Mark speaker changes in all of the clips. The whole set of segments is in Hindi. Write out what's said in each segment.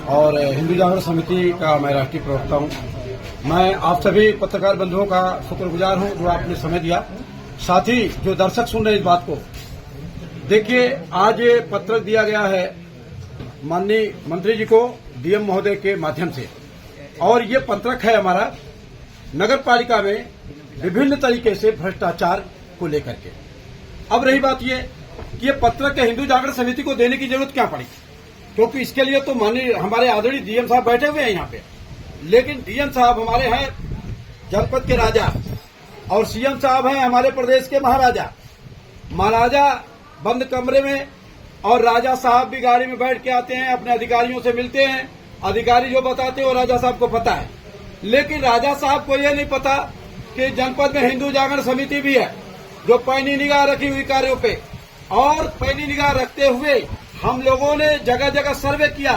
Speaker 1: और हिंदू जागरण समिति का मैं राष्ट्रीय प्रवक्ता हूं। मैं आप सभी पत्रकार बंधुओं का शुक्रगुजार हूं जो आपने समय दिया। साथ ही जो दर्शक सुन रहे इस बात को देखिए, आज ये पत्र दिया गया है माननीय मंत्री जी को डीएम महोदय के माध्यम से, और ये पत्रक है हमारा नगर पालिका में विभिन्न तरीके से भ्रष्टाचार को लेकर के। अब रही बात ये कि ये पत्रक के हिंदू जागरण समिति को देने की जरूरत क्या पड़ी, क्योंकि इसके लिए तो माननीय हमारे आदरणीय डीएम साहब बैठे हुए हैं यहाँ पे। लेकिन डीएम साहब हमारे हैं जनपद के राजा और सीएम साहब हैं हमारे प्रदेश के महाराजा। महाराजा बंद कमरे में और राजा साहब भी गाड़ी में बैठ के आते हैं, अपने अधिकारियों से मिलते हैं। अधिकारी जो बताते हैं वो राजा साहब को पता है, लेकिन राजा साहब को ये नहीं पता कि जनपद में हिंदू जागरण समिति भी है जो पैनी निगाह रखी हुई कार्यों पे। और पैनी निगाह रखते हुए हम लोगों ने जगह जगह सर्वे किया।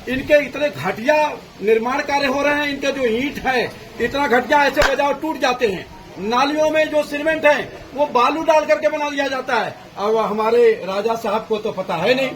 Speaker 1: इनके इतने घटिया निर्माण कार्य हो रहे हैं, इनके जो ईंट है इतना घटिया, ऐसे बजाओ टूट जाते हैं। नालियों में जो सीमेंट है वो बालू डाल करके बना दिया जाता है। अब हमारे राजा साहब को तो पता है नहीं,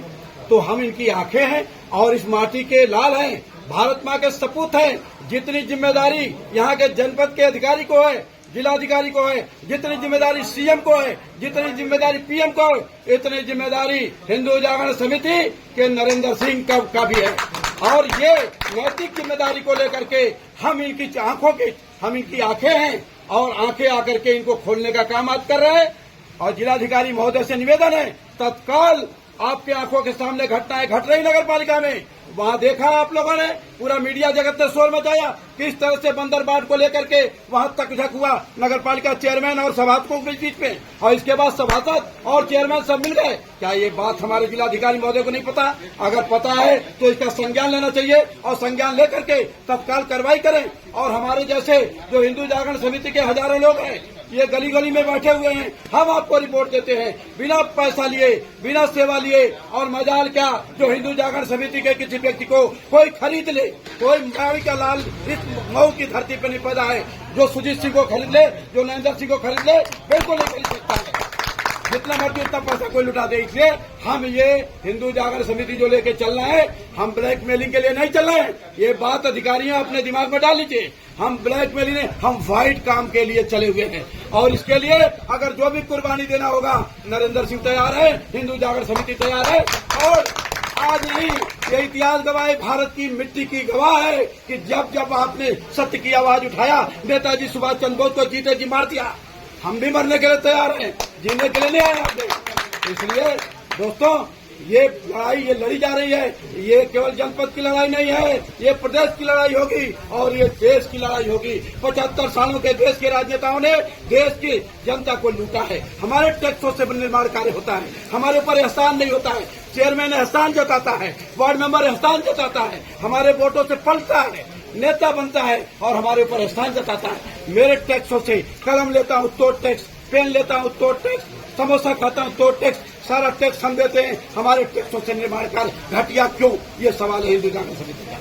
Speaker 1: तो हम इनकी आंखें हैं और इस माटी के लाल हैं, भारत माँ के सपूत हैं। जितनी जिम्मेदारी यहाँ के जनपद के अधिकारी को है, जिलाधिकारी को है, जितनी जिम्मेदारी सीएम को है, जितनी जिम्मेदारी पीएम को है, इतनी जिम्मेदारी हिंदू जागरण समिति के नरेंद्र सिंह का भी है। और ये नैतिक जिम्मेदारी को लेकर के हम इनकी आंखें हैं और आंखें आकर के इनको खोलने का काम आज कर रहे हैं। और जिलाधिकारी महोदय से निवेदन है, तत्काल आपके आंखों के सामने घटनाएं घट रही नगर पालिका में, वहां देखा आप लोगों ने, पूरा मीडिया जगत ने शोर मचाया किस तरह से बंदर बाट को लेकर के वहां तक झक हुआ नगर पालिका चेयरमैन और सभासदों के बीच में, और इसके बाद सभासद और चेयरमैन सब मिल गए। क्या ये बात हमारे जिलाधिकारी महोदय को नहीं पता? अगर पता है तो इसका संज्ञान लेना चाहिए और संज्ञान लेकर के तत्काल कार्रवाई करें। और हमारे जैसे जो हिंदू जागरण समिति के हजारों लोग हैं, ये गली गली में बैठे हुए हैं, हम आपको रिपोर्ट देते हैं बिना पैसा लिए, बिना सेवा लिए। और मजाल क्या जो हिंदू जागरण समिति के किसी व्यक्ति को कोई खरीद ले, कोई मावी का लाल इस मऊ की धरती पर नहीं पैदा है जो सुजीत सिंह को खरीद ले, जो नरेंद्र सिंह को खरीद ले, बिल्कुल नहीं खरीद सकता है। जितना मर्जी उतना पैसा कोई लुटा दे। इसलिए हम ये हिंदू जागरण समिति जो लेके चल रहे हैं, हम ब्लैकमेलिंग के लिए नहीं चल रहे हैं। ये बात अधिकारियों अपने दिमाग में डाल लीजिए। हम ब्लैकमेलिंग नहीं, हम व्हाइट काम के लिए चले हुए हैं। और इसके लिए अगर जो भी कुर्बानी देना होगा, नरेंद्र सिंह तैयार है, हिंदू जागरण समिति तैयार है। और आज नहीं, ये इतिहास गवाह है, भारत की मिट्टी की गवाह है कि जब जब आपने सत्य की आवाज उठाया, नेताजी सुभाष चंद्र बोस को जीते जी मार दिया। हम भी मरने के लिए तैयार हैं, जीने के लिए नहीं आए आपने। इसलिए दोस्तों, ये लड़ाई ये लड़ी जा रही है, ये केवल जनपद की लड़ाई नहीं है, ये प्रदेश की लड़ाई होगी और ये देश की लड़ाई होगी। 75 सालों के देश के राजनेताओं ने देश की जनता को लूटा है। हमारे टैक्सों से निर्माण कार्य होता है, हमारे ऊपर एहसान नहीं होता है। चेयरमैन एहसान जताता है, वार्ड मेंबर एहसान जताता है, हमारे वोटों से पलटता है, नेता बनता है और हमारे ऊपर एहसान जताता है। मेरे टैक्सों से कलम लेता हूँ तो टैक्स, पेन लेता हूँ तो टैक्स, समोसा खाता हूँ तो टैक्स, सारा टैक्स हम देते हैं। हमारे टैक्सों से निर्माण कार्य घटिया क्यों? ये सवाल है हिंदू जागरण समिति का।